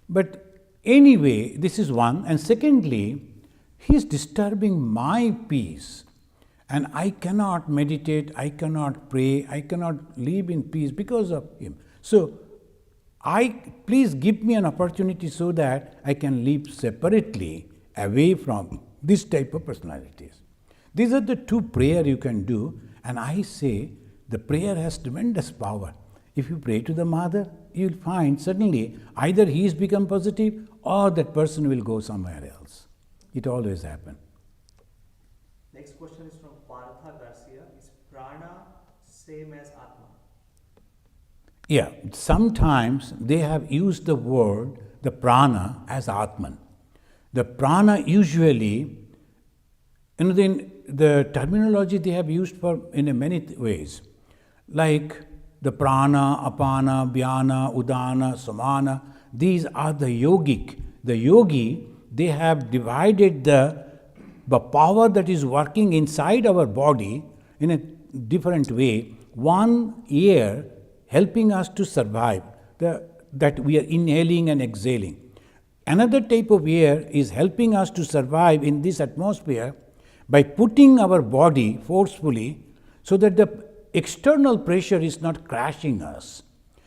But anyway, this is one. And secondly, he is disturbing my peace. And I cannot meditate, I cannot pray, I cannot live in peace because of him. So, please give me an opportunity so that I can live separately away from this type of personalities. These are the two prayers you can do, and I say the prayer has tremendous power. If you pray to the Mother, you will find suddenly either he has become positive or that person will go somewhere else. It always happens. Next question is from Partha Garcia. Is prana same as Atma? Yeah, sometimes they have used the word, the prana, as Atman. The prana usually, the terminology they have used for in many ways, like the prana, apana, vyana, udana, samana, these are the yogic. The yogi, they have divided the power that is working inside our body in a different way. One air helping us to survive, that we are inhaling and exhaling. Another type of air is helping us to survive in this atmosphere by putting our body forcefully so that the external pressure is not crashing us.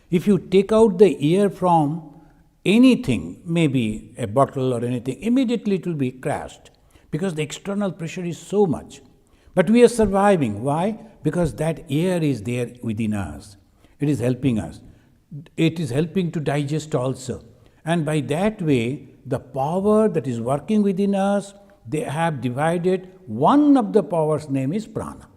If you take out the air from anything, maybe a bottle or anything, immediately it will be crashed because the external pressure is so much. But we are surviving. Why? Because that air is there within us. It is helping us. It is helping to digest also. And by that way, the power that is working within us, they have divided. One of the powers' name is prana.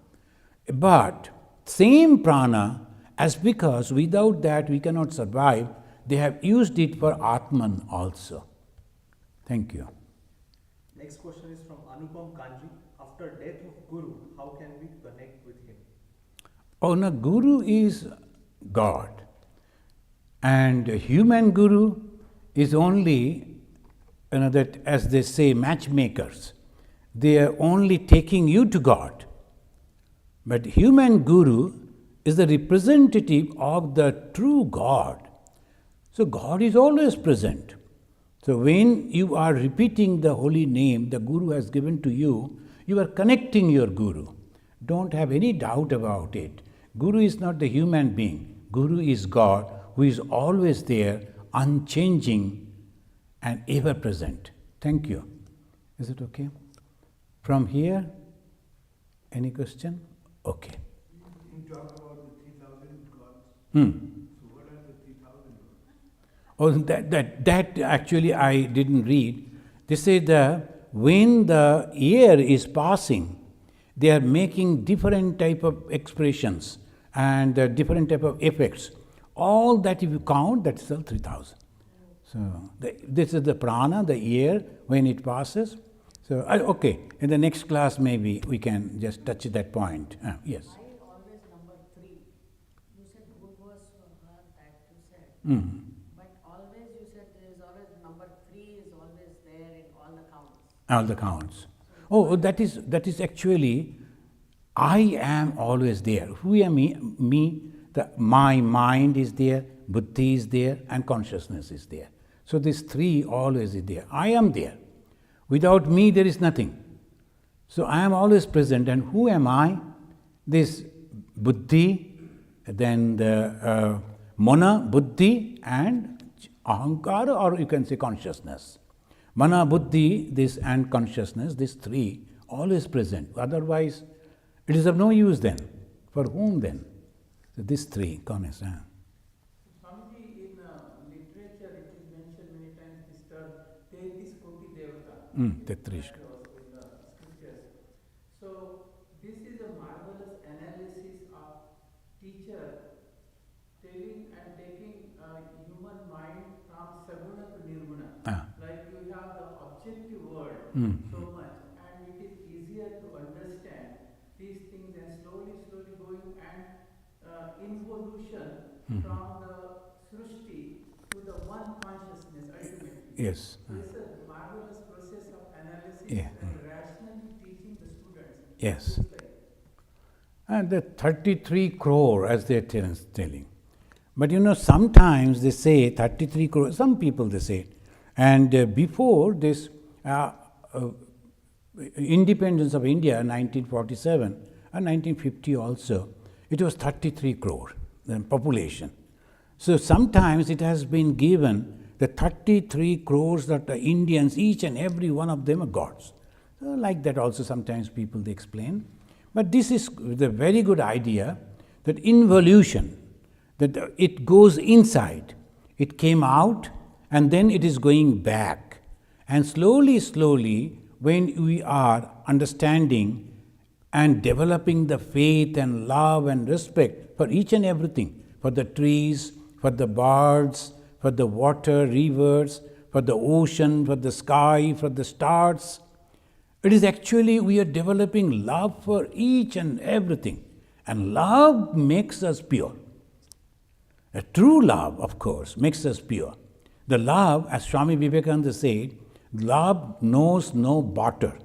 But same prana, as because without that we cannot survive, they have used it for Atman also. Thank you. Next question is from Anupam Kanji. After death of Guru, how can we connect with him? Oh no, Guru is God. And a human Guru is only, that as they say, matchmakers. They are only taking you to God. But human Guru is the representative of the true God. So God is always present. So when you are repeating the holy name the Guru has given to you, you are connecting your Guru. Don't have any doubt about it. Guru is not the human being. Guru is God who is always there, unchanging and ever present. Thank you. Is it okay? From here, any question? Okay. You talk about the 3,000 gods. So what are the 3,000 gods? Oh, that actually I didn't read. They say when the air is passing, they are making different type of expressions and different type of effects. All that if you count, that's still 3,000. So this is the prana, the air, when it passes. So, okay, in the next class maybe we can just touch that point. Yes. Why always number 3? You said good was for her, that you said. But always you said there is always number 3 is always there in all the counts. All the counts. Oh, that is actually, I am always there. Who am me? My mind is there, buddhi is there, and consciousness is there. So these 3 always is there. I am there. Without me, there is nothing. So I am always present. And who am I? This buddhi, then the mana, buddhi, and ahankara, or you can say consciousness. Mana, buddhi, this and consciousness, these 3 always present. Otherwise, it is of no use then For whom then? So these three comments. Swamiji, in literature it is mentioned many times this term, Tetis Koti Devata. Tetrish. Also in the scriptures. So this is a marvelous analysis of teacher telling and taking human mind from Saguna to Nirguna. Like you have the objective world so much, and it is easier to understand these things and slowly going and involution from the Srushti to the one consciousness ultimately. Yes. So it's a marvelous process of analysis Yeah. and rationally teaching the students. Yes. It's like, And the 33 crore, as they're telling. But sometimes they say 33 crore, some people they say. And before this independence of India, 1947 and 1950 also, it was 33 crore, the population. So sometimes it has been given the 33 crores that the Indians, each and every one of them are gods. So like that also sometimes people they explain. But this is the very good idea that involution, that it goes inside. It came out and then it is going back. And slowly, when we are understanding and developing the faith and love and respect for each and everything, for the trees, for the birds, for the water, rivers, for the ocean, for the sky, for the stars, it is actually we are developing love for each and everything. And love makes us pure. A true love, of course, makes us pure. The love, as Swami Vivekananda said, love knows no border.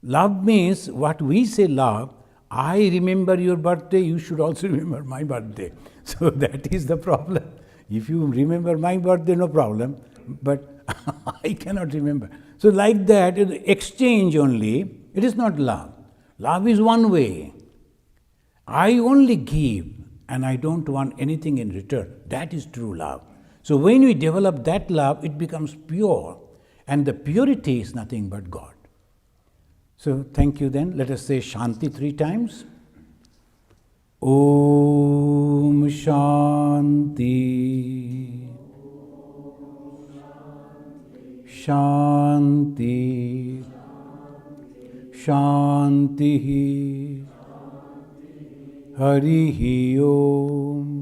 Love means what we say love, I remember your birthday, you should also remember my birthday. So that is the problem. If you remember my birthday, no problem, but I cannot remember. So like that, exchange only, it is not love. Love is one way. I only give and I don't want anything in return. That is true love. So when we develop that love, it becomes pure. And the purity is nothing but God. So thank you then. Let us say Shanti 3 times. Om Shanti. Shanti. Shanti. Harihi Om.